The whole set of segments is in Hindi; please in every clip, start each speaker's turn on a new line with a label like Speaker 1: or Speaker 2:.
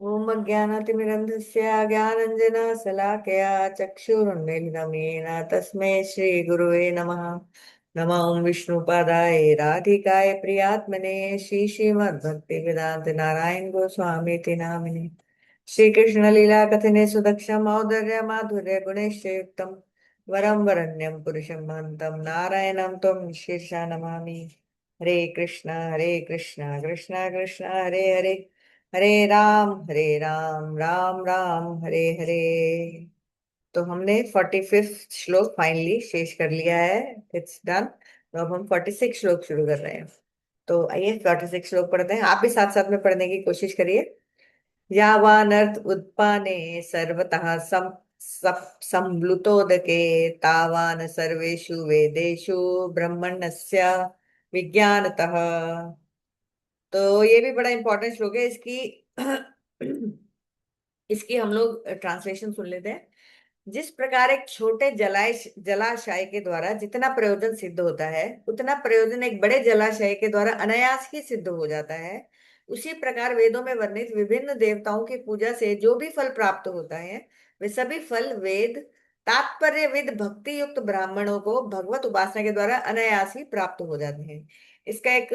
Speaker 1: ओम अज्ञानातिमिरन्धस्य ज्ञानाञ्जनशलाकया चक्षुरुन्मीलितं येन तस्मै श्रीगुरुवे नमः। नमः ओं विष्णुपादाय राधिकाय प्रियात्मने श्रीमद्भक्तिवेदान्त नारायण गोस्वामीति नामिने। श्रीकृष्ण लीला कथने सुदक्षम औदर्य माधुर्य गुणैश्च युक्तम् वरं वरण्यं पुरुषं महन्तं नारायणं त्वं शीर्षा नमामि। हरे कृष्ण कृष्ण कृष्ण हरे हरे, हरे राम राम राम हरे हरे। तो हमने 45th श्लोक फाइनली शेष कर लिया है। It's done. तो अब हम 46 श्लोक शुरू कर रहे हैं। तो आइए 46 श्लोक पढ़ते हैं। आप भी साथ साथ में पढ़ने की कोशिश करिए। यावानर्थ उत्पाने सर्वतः संप्लुतोदके तावान सर्वेषु वेदेषु ब्रह्मण्यस्य विज्ञानतः। तो ये भी बड़ा इंपॉर्टेंट श्लोक है। इसकी इसकी हम लोग ट्रांसलेशन सुन लेते हैं। जिस प्रकार एक छोटे जलाशय के द्वारा जितना प्रयोजन सिद्ध होता है, उतना प्रयोजन एक बड़े जलाशय के द्वारा अनायास ही सिद्ध हो जाता है, उसी प्रकार वेदों में वर्णित विभिन्न देवताओं की पूजा से जो भी फल प्राप्त होता है, वे सभी फल वेद तात्पर्यविद भक्ति युक्त ब्राह्मणों को भगवत उपासना के द्वारा अनायास ही प्राप्त हो जाते हैं। इसका एक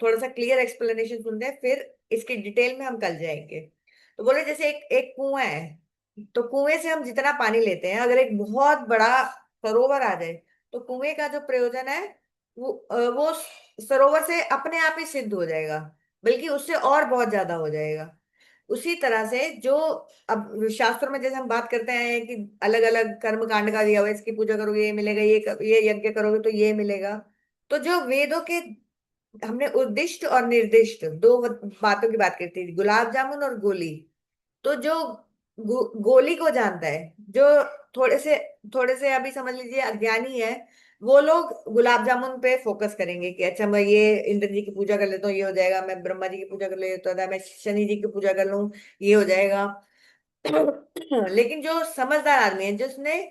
Speaker 1: थोड़ा सा क्लियर एक्सप्लेनेशन सुनते हैं, फिर इसकी डिटेल में हम कल जाएंगे। तो बोले जैसे एक एक कुआं है। तो कुएं से हम जितना पानी लेते हैं, अगर एक बहुत बड़ा सरोवर आ जाए, तो कुएं का जो प्रयोजन है वो सरोवर से अपने आप ही सिद्ध हो जाएगा, बल्कि उससे और बहुत ज्यादा हो जाएगा। उसी तरह से जो अब शास्त्रों में जैसे हम बात करते हैं कि अलग अलग कर्म कांड का दिया हुआ है, इसकी पूजा करोगे ये मिलेगा, ये यज्ञ करोगे तो ये मिलेगा। तो जो वेदों के हमने उद्दिष्ट और निर्दिष्ट दो बातों की बात करती थी, गुलाब जामुन और गोली। तो जो गोली को जानता है, जो थोड़े से थोड़े से अभी समझ लीजिए अज्ञानी है, वो लोग गुलाब जामुन पे फोकस करेंगे कि अच्छा मैं ये इंद्र जी की पूजा कर लेता हूँ, ये हो जाएगा। मैं ब्रह्मा जी की पूजा कर लेता था, मैं शनि जी की पूजा कर लूँ, ये हो जाएगा। लेकिन जो समझदार आदमी है, जिसने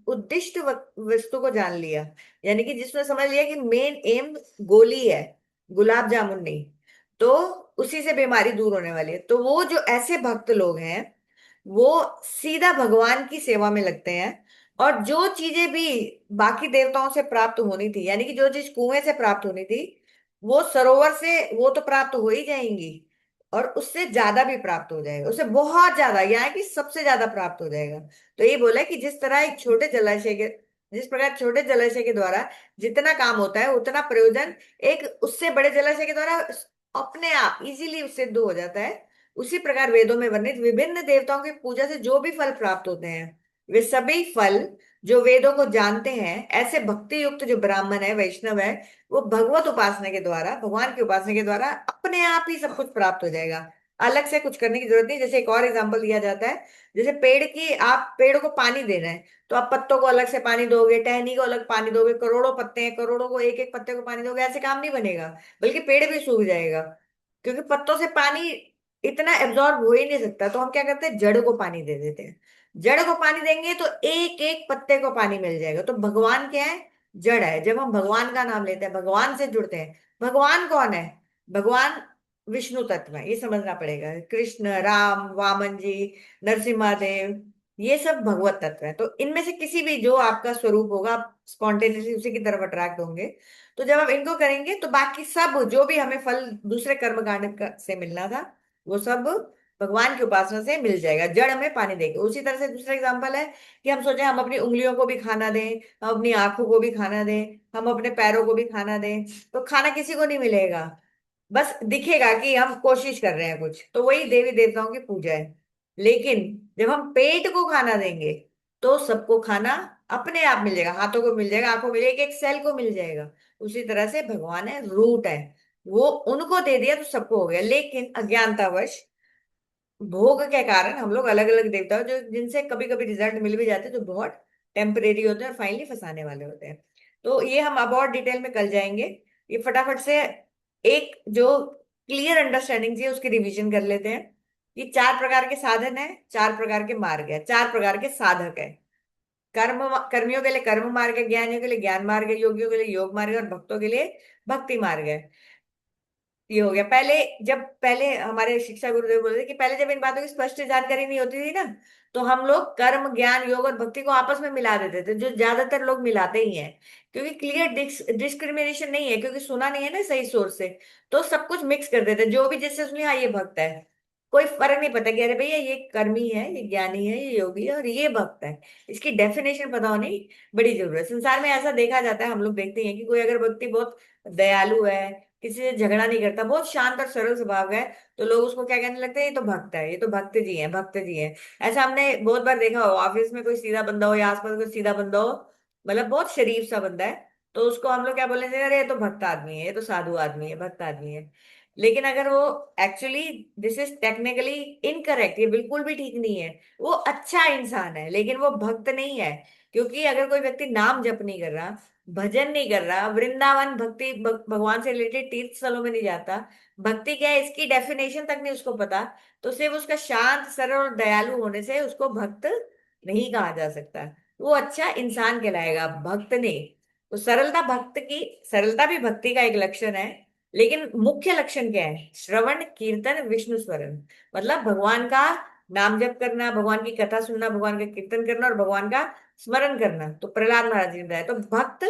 Speaker 1: उद्दिष्ट वस्तु को जान लिया, यानी कि जिसने समझ लिया कि मेन एम गोली है, गुलाब जामुन नहीं, तो उसी से बीमारी दूर होने वाली है। तो वो जो ऐसे भक्त लोग हैं, वो सीधा भगवान की सेवा में लगते हैं। और जो चीजें भी बाकी देवताओं से प्राप्त होनी थी, यानी कि जो चीज कुएं से प्राप्त होनी थी, वो सरोवर से वो तो प्राप्त हो ही जाएंगी, और उससे ज्यादा भी प्राप्त हो जाएगा, उससे बहुत ज्यादा, यहाँ की सबसे ज्यादा प्राप्त हो जाएगा। तो ये बोला कि जिस तरह एक छोटे जलाशय के जिस प्रकार छोटे जलाशय के द्वारा जितना काम होता है, उतना प्रयोजन एक उससे बड़े जलाशय के द्वारा अपने आप इजीली सिद्ध हो जाता है। उसी प्रकार वेदों में वर्णित विभिन्न देवताओं की पूजा से जो भी फल प्राप्त होते हैं, वे सभी फल जो वेदों को जानते हैं, ऐसे भक्ति युक्त जो ब्राह्मण है, वैष्णव है, वो भगवत उपासना के द्वारा, भगवान की उपासना के द्वारा अपने आप ही सब कुछ प्राप्त हो जाएगा। अलग से कुछ करने की जरूरत नहीं। जैसे एक और एग्जांपल दिया जाता है, जैसे पेड़ की, आप पेड़ को पानी देना है, तो आप पत्तों को अलग से पानी दोगे, टहनी को अलग पानी दोगे, करोड़ों पत्ते हैं, करोड़ों को एक एक पत्ते को पानी दोगे, ऐसे काम नहीं बनेगा, बल्कि पेड़ भी सूख जाएगा। क्योंकि पत्तों से पानी इतना एब्जॉर्ब हो ही नहीं सकता। तो हम क्या करते हैं, जड़ को पानी दे देते हैं। जड़ को पानी देंगे तो एक एक पत्ते को पानी मिल जाएगा। तो भगवान क्या है, जड़ है। जब हम भगवान का नाम लेते हैं, भगवान से जुड़ते हैं। भगवान कौन है, भगवान विष्णु तत्व है, ये समझना पड़ेगा। कृष्ण, राम, वामन जी, नरसिम्हा देव, ये सब भगवत तत्व है। तो इनमें से किसी भी जो आपका स्वरूप होगा, आप स्पॉन्टेनियसली उसी की तरफ अट्रैक्ट होंगे। तो जब हम इनको करेंगे, तो बाकी सब जो भी हमें फल दूसरे कर्म कांड से मिलना था, वो सब भगवान की उपासना से मिल जाएगा, जड़ में पानी देके। उसी तरह से दूसरा एग्जांपल है कि हम सोचे हम अपनी उंगलियों को भी खाना दें, हम अपनी आंखों को भी खाना दें, हम अपने पैरों को भी खाना दें, तो खाना किसी को नहीं मिलेगा। बस दिखेगा कि हम कोशिश कर रहे हैं कुछ, तो वही देवी देवताओं की पूजा है। लेकिन जब हम पेट को खाना देंगे, तो सबको खाना अपने आप मिल जाएगा, हाथों को मिल जाएगा, आंखों को मिल जाएगा, एक एक सेल को मिल जाएगा। उसी तरह से भगवान है, रूट है, वो उनको दे दिया तो सबको हो गया। लेकिन अज्ञानतावश भोग के कारण हम लोग अलग अलग देवता जो जिनसे कभी कभी रिजल्ट मिल भी जाते हैं, जो बहुत टेम्परेरी होते हैं और फाइनली फंसाने वाले होते हैं। तो ये हम अब और डिटेल में कल जाएंगे। ये फटाफट से एक जो क्लियर अंडरस्टैंडिंग चाहिए उसकी रिवीजन कर लेते हैं। ये चार प्रकार के साधन है, चार प्रकार के मार्ग है, चार प्रकार के साधक है। कर्मियों के लिए कर्म मार्ग है, ज्ञानियों के लिए ज्ञान मार्ग है, योगियों के लिए योग मार्ग है, और भक्तों के लिए भक्ति मार्ग है। ये हो गया। पहले हमारे शिक्षा गुरुदेव बोलते थे कि पहले जब इन बातों की स्पष्ट जानकारी नहीं होती थी ना, तो हम लोग कर्म, ज्ञान, योग और भक्ति को आपस में मिला देते थे, जो ज्यादातर लोग मिलाते ही हैं। क्योंकि क्लियर डिस्क्रिमिनेशन नहीं है, क्योंकि सुना नहीं है ना सही सोर्स से, तो सब कुछ मिक्स कर देते, जो भी जिससे सुनी, हाँ ये भक्त है। कोई फर्क नहीं पता कि अरे भैया ये कर्मी है, ये ज्ञानी है, ये योगी है और ये भक्त है। इसकी डेफिनेशन पता होनी बड़ी जरूरत है। संसार में ऐसा देखा जाता है, हम लोग देखते हैं कि कोई अगर व्यक्ति बहुत दयालु है, किसी से झगड़ा नहीं करता, बहुत शांत और सरल स्वभाव का है, तो लोग उसको क्या कहने लगते हैं, ये तो भक्त है, ये तो भक्त जी है, भक्त जी है। ऐसा हमने बहुत बार देखा हो, ऑफिस में कोई सीधा बंदा हो या आसपास कोई सीधा बंदा हो, मतलब बहुत शरीफ सा बंदा है, तो उसको हम लोग क्या बोलेंगे, अरे ये तो भक्त आदमी है, ये तो साधु आदमी है, भक्त आदमी है। लेकिन अगर वो actually, this is technically incorrect, ये बिल्कुल भी ठीक नहीं है। वो अच्छा इंसान है लेकिन वो भक्त नहीं है। क्योंकि अगर कोई व्यक्ति नाम जप नहीं कर रहा, भजन नहीं कर रहा, वृंदावन भक्ति भगवान से रिलेटेड तीर्थ स्थलों में नहीं जाता, भक्ति क्या है इसकी डेफिनेशन तक नहीं उसको पता, तो सिर्फ उसका शांत सरल और दयालु होने से उसको भक्त नहीं कहा जा सकता। वो अच्छा इंसान कहलाएगा, भक्त नहीं। तो सरलता भी भक्ति का एक लक्षण है। लेकिन मुख्य लक्षण क्या है? श्रवण, कीर्तन, विष्णु स्मरण। मतलब भगवान का नाम जप करना, भगवान की कथा सुनना, भगवान का कीर्तन करना और भगवान का स्मरण करना। तो प्रहलाद महाराज जी ने बताया, तो भक्त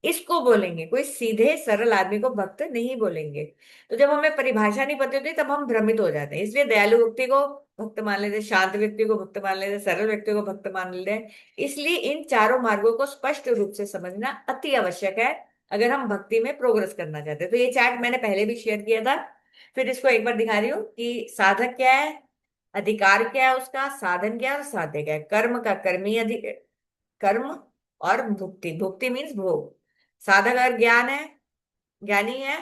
Speaker 1: इसको बोलेंगे, कोई सीधे सरल आदमी को भक्त नहीं बोलेंगे। तो जब हमें परिभाषा नहीं पता होती तब हम भ्रमित हो जाते हैं, इसलिए दयालु व्यक्ति को भक्त मान लेते हैं, शांत व्यक्ति को भक्त मान लेते हैं, सरल व्यक्ति को भक्त मान लेते हैं। इसलिए इन चारों मार्गों को स्पष्ट रूप से समझना अति आवश्यक है, अगर हम भक्ति में प्रोग्रेस करना चाहते हैं। तो ये चार्ट मैंने पहले भी शेयर किया था, फिर इसको एक बार दिखा रही हूँ कि साधक क्या है, अधिकार क्या है उसका, साधन क्या है और साध्य क्या है। कर्म का कर्मी अधिक, कर्म, और भुक्ति, भुक्ति मीन्स भोग। साधक अगर ज्ञान है, ज्ञानी है,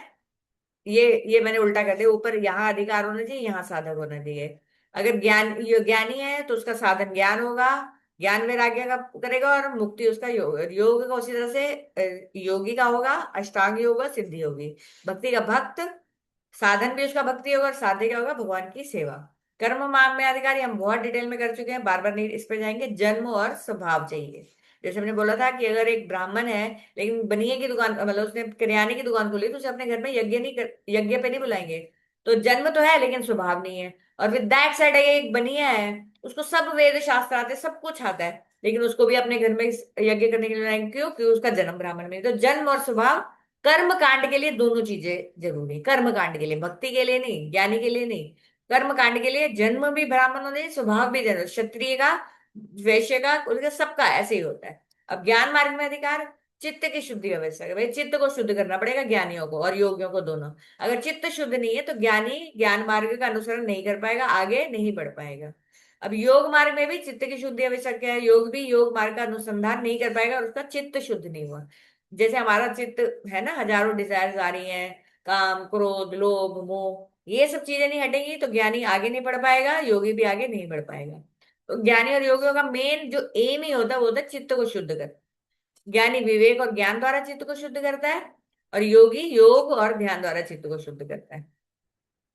Speaker 1: ये मैंने उल्टा कर दिया, ऊपर यहाँ अधिकार होना चाहिए, यहाँ साधक होना चाहिए। अगर ये ज्ञानी है तो उसका साधन ज्ञान होगा, ज्ञान वैराग्य का करेगा, और मुक्ति उसका योग, योग का उसी तरह से योगी का होगा, अष्टांग योग होगा, सिद्धि होगी। भक्ति का भक्त, साधन भी उसका भक्ति होगा और साध्य क्या होगा, भगवान की सेवा। कर्म माम में अधिकारी हम बहुत डिटेल में कर चुके हैं, बार बार नहीं इस पे जाएंगे। जन्म और स्वभाव चाहिए। जैसे हमने बोला था कि अगर एक ब्राह्मण है लेकिन बनिए की दुकान, मतलब उसने किराने की दुकान खोली, तो उसे अपने घर में यज्ञ पे नहीं बुलाएंगे। तो जन्म तो है लेकिन स्वभाव नहीं है। और विद दैट साइड एक बनिया है, उसको सब वेद शास्त्र आते हैं, सब कुछ आता है, लेकिन उसको भी अपने घर में यज्ञ करने के लिए बुलाएंगे। क्यों? क्योंकि उसका जन्म ब्राह्मण में है। तो जन्म और स्वभाव, कर्म कांड के लिए दोनों चीजें जरूरी। कर्म कांड के लिए, भक्ति के लिए नहीं, ज्ञानी के लिए नहीं, कर्म कांड के लिए जन्म भी ब्राह्मण होने चाहिए, स्वभाव भी जन्म, क्षत्रिय का, वैश्य का, उनका सबका ऐसे ही होता है। अब ज्ञान मार्ग में अधिकार, चित्त की शुद्धि अवश्यक है भाई, चित्त को शुद्ध करना पड़ेगा ज्ञानियों को और योगियों को, दोनों। अगर चित्त शुद्ध नहीं है तो ज्ञानी ज्ञान मार्ग का अनुसरण नहीं कर पाएगा, आगे नहीं बढ़ पाएगा। अब योग मार्ग में भी चित्त की शुद्धि आवश्यक है, योग भी योग मार्ग का अनुसंधान नहीं कर पाएगा और उसका चित्त शुद्ध नहीं हुआ। जैसे हमारा चित्त है ना, हजारों डिजायर्स आ रही हैं, काम, क्रोध, लोभ, मोह, ये सब चीजें नहीं हटेंगी तो ज्ञानी आगे नहीं बढ़ पाएगा, योगी भी आगे नहीं बढ़ पाएगा। तो ज्ञानी और योगियों का मेन जो एम ही होता है वो होता है चित्त को शुद्ध कर। ज्ञानी विवेक और ज्ञान द्वारा चित्त को शुद्ध करता है, और योगी योग और ध्यान द्वारा चित्त को शुद्ध करता है।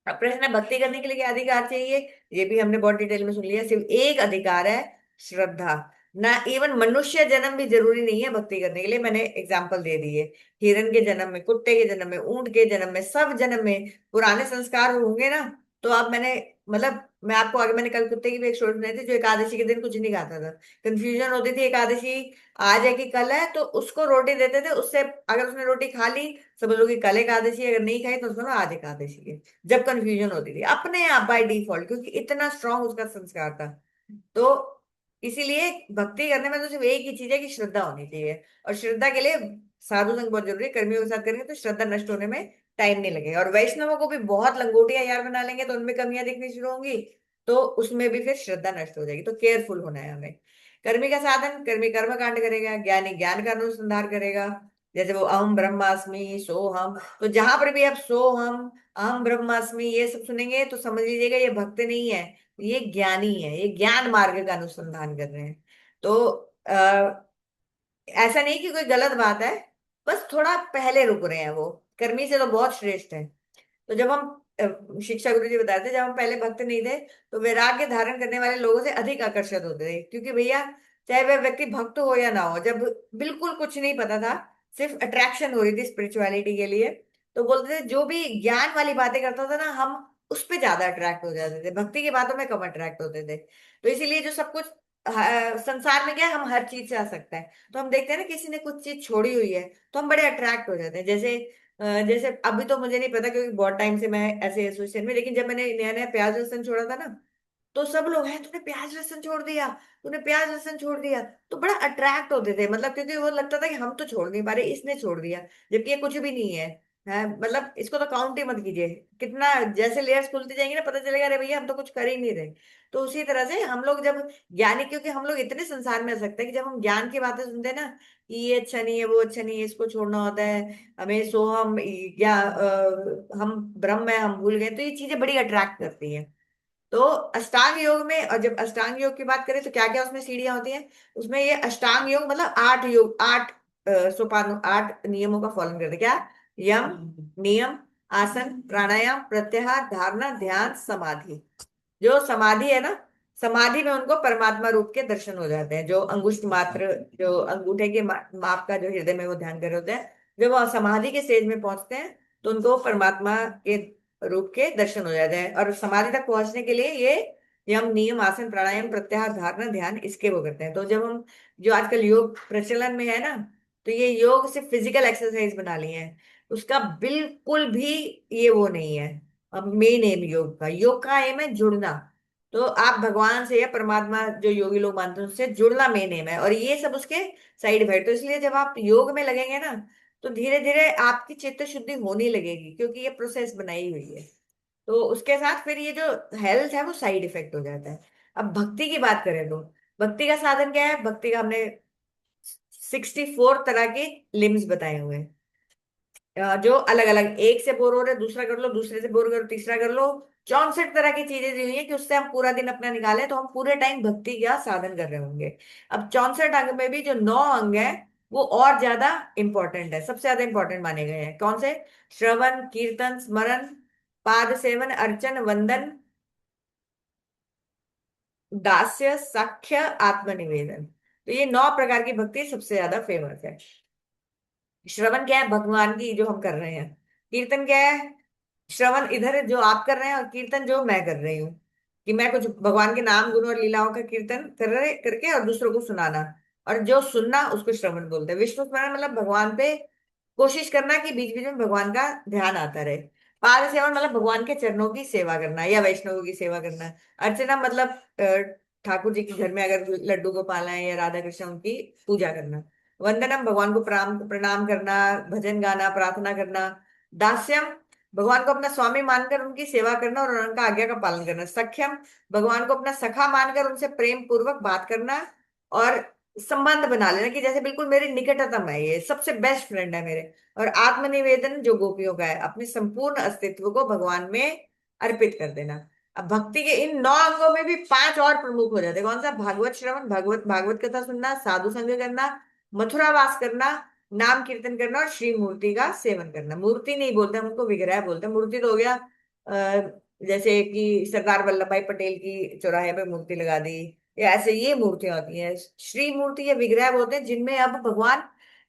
Speaker 1: अब प्रश्न है, भक्ति करने के लिए क्या अधिकार चाहिए? ये भी हमने बहुत डिटेल में सुन लिया। सिर्फ एक अधिकार है, श्रद्धा। ना इवन मनुष्य जन्म भी जरूरी नहीं है भक्ति करने के लिए, मैंने एग्जाम्पल दे दिए। हिरन के जन्म में, कुत्ते के जन्म में, ऊंट के जन्म में, सब जन्म में पुराने संस्कार होंगे ना। तो अब मैंने, मतलब मैं आपको आगे, मैंने कल कुत्ते की भी एक स्टोरी सुनाई थी, जो एकादशी के दिन कुछ नहीं खाता था। कंफ्यूजन होती थी, एकादशी आज है कि कल है, तो उसको रोटी देते थे, उससे अगर उसने रोटी खा ली, समझ लो कि कल एकादशी है, अगर नहीं खाई तो उसको ना आज एकादशी है। जब कंफ्यूजन होती थी अपने आप बाय डिफॉल्ट, क्योंकि इतना स्ट्रांग उसका संस्कार था। तो इसीलिए भक्ति करने में तो सिर्फ एक ही चीज है कि श्रद्धा होनी चाहिए, और श्रद्धा के लिए साधु संग बहुत जरूरी है। कर्मियों के साथ करेंगे तो श्रद्धा नष्ट होने में टाइम नहीं लगेगा। और वैष्णवों को भी बहुत लंगोटिया यार बना लेंगे तो उनमें कमियां दिखनी शुरू होंगी, तो उसमें भी फिर श्रद्धा नष्ट हो जाएगी। तो केयरफुल होना है हमें। कर्मी का साधन, कर्मी कर्म कांड करेगा, ज्ञानी ज्ञान का अनुसंधान करेगा। जैसे वो अहम ब्रह्मास्मि सोहम, तो जहां पर भी आप सोहम, अहम ब्रह्मास्मि ये सब सुनेंगे तो समझ लीजिएगा ये भक्त नहीं है, ये ज्ञानी है, ये ज्ञान मार्ग का अनुसंधान कर रहे हैं। तो ऐसा नहीं कि कोई गलत बात है, बस थोड़ा पहले रुक रहे हैं वो, कर्मी से तो बहुत श्रेष्ठ है। तो जब हम शिक्षा गुरु जी बताते थे, जब हम पहले भक्त नहीं थे तो वैराग्य धारण करने वाले लोगों से अधिक आकर्षित होते थे। क्योंकि भैया, चाहे वह व्यक्ति भक्त हो या ना हो, जब बिल्कुल कुछ नहीं पता था, सिर्फ अट्रैक्शन हो रही थी स्पिरिचुअलिटी के लिए, तो बोलते थे जो भी ज्ञान वाली बातें करता था ना, हम उस पे ज्यादा अट्रैक्ट हो जाते थे, भक्ति की बातों में कम अट्रैक्ट होते थे। तो इसीलिए जो सब कुछ संसार में क्या है, हम हर चीज से आ सकते हैं। तो हम देखते हैं ना किसी ने कुछ चीज छोड़ी हुई है, तो हम बड़े अट्रैक्ट हो जाते हैं। जैसे जैसे अभी तो मुझे नहीं पता क्योंकि बहुत टाइम से मैं ऐसे एसोसिएशन में, लेकिन जब मैंने नया नया प्याज लहसुन छोड़ा था ना, तो सब लोग हैं तूने प्याज लहसुन छोड़ दिया, तूने प्याज लहसुन छोड़ दिया। तो बड़ा अट्रैक्ट होते थे, मतलब क्योंकि वो लगता था कि हम तो छोड़ नहीं पा रहे, इसने छोड़ दिया, जबकि ये कुछ भी नहीं है मतलब इसको तो काउंट ही मत कीजिए। कितना जैसे लेयर्स खुलती जाएंगी ना, पता चलेगा अरे भैया हम तो कुछ कर ही नहीं रहे। तो उसी तरह से हम लोग जब ज्ञानी, क्योंकि हम लोग इतने संसार में आ सकते हैं कि जब हम ज्ञान की बातें सुनते हैं ना, कि ये अच्छा नहीं है, वो अच्छा नहीं है, इसको छोड़ना होता है, हमें सोहम या हम ब्रह्म है, हम भूल गए, तो ये चीजें बड़ी अट्रैक्ट करती हैं। तो अष्टांग योग में, और जब अष्टांग योग की बात करें तो क्या क्या उसमें सीढ़ियां होती हैं। उसमें ये अष्टांग योग मतलब 8 योग, 8 सोपान, 8 नियमों का फॉलो करते हैं। क्या? यम, नियम, आसन, प्राणायाम, प्रत्याहार, धारणा, ध्यान, समाधि। जो समाधि है ना, समाधि में उनको परमात्मा रूप के दर्शन हो जाते हैं। जो अंगुष्ठ मात्र, जो अंगूठे के माप का जो हृदय में वो ध्यान कर रहे होते हैं, जब वो समाधि के स्टेज में पहुंचते हैं तो उनको परमात्मा के रूप के दर्शन हो जाते हैं। और समाधि तक पहुंचने के लिए ये यम, नियम, आसन, प्राणायाम, प्रत्याहार, धारणा, ध्यान, इसके वो करते हैं। तो जब हम, जो आजकल योग प्रचलन में है ना, तो ये योग सिर्फ फिजिकल एक्सरसाइज बना लिए हैं, उसका बिल्कुल भी ये वो नहीं है। अब मेन एम योग का एम है जुड़ना। तो आप भगवान से या परमात्मा, जो योगी लोग मानते हैं, उससे जुड़ना मेन एम है, और ये सब उसके साइड इफेक्ट। तो इसलिए जब आप योग में लगेंगे ना, तो धीरे धीरे आपकी चित्त शुद्धि होने लगेगी, क्योंकि ये प्रोसेस बनाई हुई है। तो उसके साथ फिर ये जो हेल्थ है वो साइड इफेक्ट हो जाता है। अब भक्ति की बात करें तो भक्ति का साधन क्या है? भक्ति का हमने 64 तरह के लिम्स बताए हुए हैं। जो अलग अलग, एक से बोर हो रहे दूसरा कर लो, दूसरे से बोर करो तीसरा कर लो। 64 तरह की चीजें दी हुई है कि उससे हम पूरा दिन अपना निकालें तो हम पूरे टाइम भक्ति का साधन कर रहे होंगे। अब 64 अंग में भी जो 9 अंग है, वो और ज्यादा इंपॉर्टेंट है, सबसे ज्यादा इंपॉर्टेंट माने गए हैं। कौन से? श्रवण, कीर्तन, स्मरण, पाद सेवन, अर्चन, वंदन, दास्य, साख्य, आत्मनिवेदन। तो ये 9 प्रकार की भक्ति सबसे ज्यादा फेमस है। श्रवण क्या है? भगवान की जो हम कर रहे हैं। कीर्तन क्या है? श्रवण इधर जो आप कर रहे हैं, और कीर्तन जो मैं कर रही हूँ, कि मैं कुछ भगवान के नाम, गुण और लीलाओं का कीर्तन कर रहे करके और दूसरों को सुनाना। और जो सुनना उसको श्रवण बोलते हैं। विष्णु स्मरण मतलब भगवान पे कोशिश करना कि बीच बीच में भगवान का ध्यान आता रहे। पाद सेवन मतलब भगवान के चरणों की सेवा करना या वैष्णवों की सेवा करना। अर्चना मतलब ठाकुर जी के घर में अगर लड्डू गोपाल है या राधा कृष्ण, उनकी पूजा करना। वंदनम भगवान को प्रणाम प्रणाम करना, भजन गाना, प्रार्थना करना। दास्यम भगवान को अपना स्वामी मानकर उनकी सेवा करना और उनका आज्ञा का पालन करना। सख्यम भगवान को अपना सखा मानकर उनसे प्रेम पूर्वक बात करना और संबंध बना लेना, कि जैसे बिल्कुल मेरे निकटतम है, ये सबसे बेस्ट फ्रेंड है मेरे। और आत्मनिवेदन जो गोपियों का है, अपने संपूर्ण अस्तित्व को भगवान में अर्पित कर देना। अब भक्ति के इन 9 अंगों में भी 5 और प्रमुख हो जाते हैं। कौन सा? भागवत श्रवण, भागवत भागवत कथा सुनना, साधु संग करना, मथुरा वास करना, नाम कीर्तन करना, और श्री मूर्ति का सेवन करना। मूर्ति नहीं बोलते हम उनको, विग्रह बोलते हैं। मूर्ति तो हो गया जैसे कि सरदार वल्लभ भाई पटेल की चौराहे पे मूर्ति लगा दी, या ऐसे ये मूर्तियां होती हैं। श्री मूर्ति या विग्रह बोलते हैं जिनमें अब भगवान,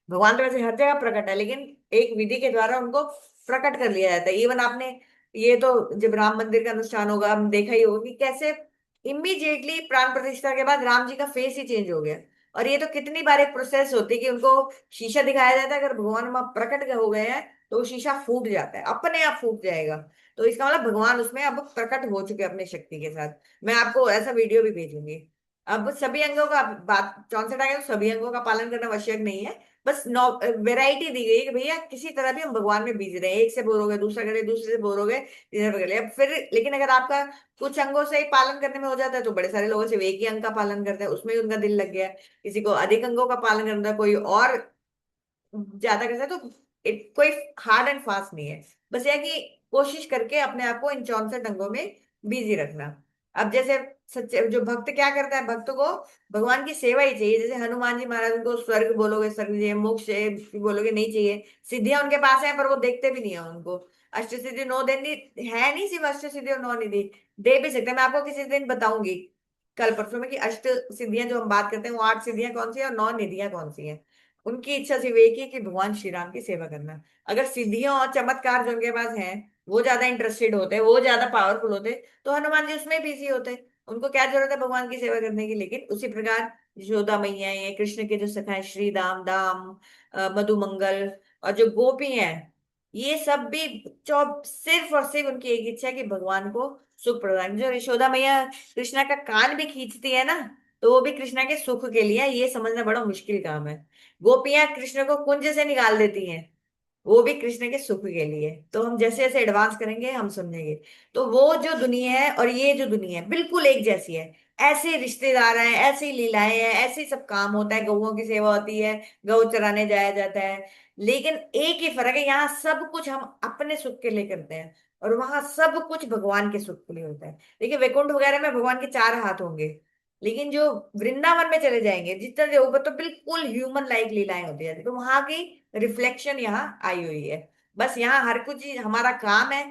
Speaker 1: भगवान तो वैसे हर जगह प्रकट है, लेकिन एक विधि के द्वारा उनको प्रकट कर लिया जाता है। इवन आपने ये तो जब राम मंदिर का अनुष्ठान होगा, हम देखा ही होगा कि कैसे इमीडिएटली प्राण प्रतिष्ठा के बाद राम जी का फेस ही चेंज हो गया। और ये तो कितनी बार एक प्रोसेस होती है कि उनको शीशा दिखाया जाता है, अगर भगवान वहां प्रकट हो गए हैं तो वो शीशा फूट जाता है, अपने आप फूट जाएगा। तो इसका मतलब भगवान उसमें अब प्रकट हो चुके हैं अपनी शक्ति के साथ। मैं आपको ऐसा वीडियो भी भेजूंगी। अब सभी अंगों का बात, 64 आ गए तो सभी अंगों का पालन करना आवश्यक नहीं है। बस नौ वेराइटी दी गई है कि भैया किसी तरह भी हम भगवान में बिजी रहे, एक से बोर हो गए दूसरा करे, दूसरे से बोर हो गए तीसरे पे कर लिया फिर। लेकिन अगर आपका कुछ अंगों से ही पालन करने में हो जाता है, तो बड़े सारे लोग सिर्फ एक ही अंग का पालन करते हैं, उसमें ही उनका दिल लग गया है। किसी को अधिक अंगों का पालन करना है, कोई और ज्यादा करता है। तो कोई हार्ड एंड फास्ट नहीं है। बस यह कि कोशिश करके अपने आप को इन 64 अंगों में बिजी रखना। अब जैसे सच्चे जो भक्त क्या करता है, भक्त को भगवान की सेवा ही चाहिए। जैसे हनुमान जी महाराज, उनको स्वर्ग बोलोगे स्वर्ग चाहिए, मोक्ष चाहिए बोलोगे नहीं चाहिए, सिद्धियां उनके पास है पर वो देखते भी नहीं है उनको। अष्ट सिद्धि नौ देनी है नहीं, सिर्फ अष्ट सिद्धि और नौ निधि दे भी सकते हैं। मैं आपको किसी दिन बताऊंगी कल परसों में कि अष्ट सिद्धियां जो हम बात करते हैं वो 8 सिद्धियां कौन सी है और 9 निधियां कौन सी हैं। उनकी इच्छा सिर्फ एक ही कि भगवान श्री राम की सेवा करना। अगर सिद्धियों और चमत्कार जो उनके पास हैं, वो ज्यादा इंटरेस्टेड होते, वो ज्यादा पावरफुल होते, तो हनुमान जी उसमें बिजी होते। उनको क्या जरूरत है भगवान की सेवा करने की। लेकिन उसी प्रकार यशोदा मैया, ये कृष्ण के जो सखा है श्री दाम दाम, मधुमंगल, और जो गोपी हैं, ये सब भी सिर्फ और सिर्फ उनकी एक इच्छा है कि भगवान को सुख प्रदान। जो यशोदा मैया कृष्णा का कान भी खींचती है ना, तो वो भी कृष्णा के सुख के लिए है। ये समझना बड़ा मुश्किल काम है। गोपियां कृष्ण को कुंज से निकाल देती हैं, वो भी कृष्ण के सुख के लिए। तो हम जैसे जैसे एडवांस करेंगे हम समझेंगे। तो वो जो दुनिया है और ये जो दुनिया है बिल्कुल एक जैसी है। ऐसे रिश्तेदार हैं, ऐसी लीलाएं हैं, ऐसे सब काम होता है, गौओं की सेवा होती है, गौ चराने जाया जाता है। लेकिन एक ही फर्क है, यहाँ सब कुछ हम अपने सुख के लिए करते हैं, और वहां सब कुछ भगवान के सुख के लिए होता है। देखिए वैकुंठ वगैरह में भगवान के चार हाथ होंगे, लेकिन जो वृंदावन में चले जाएंगे जितना जो ऊपर, तो बिल्कुल ह्यूमन लाइक लीलाएं होती जाती है। तो वहां की रिफ्लेक्शन यहाँ आई हुई है। बस यहाँ हर कुछ चीज हमारा काम है।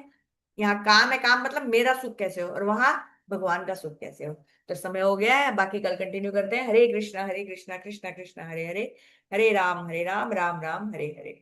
Speaker 1: यहाँ काम है, काम मतलब मेरा सुख कैसे हो, और वहां भगवान का सुख कैसे हो। तो समय हो गया है, बाकी कल कंटिन्यू करते हैं। हरे कृष्णा कृष्णा कृष्णा हरे हरे, हरे राम राम राम हरे हरे।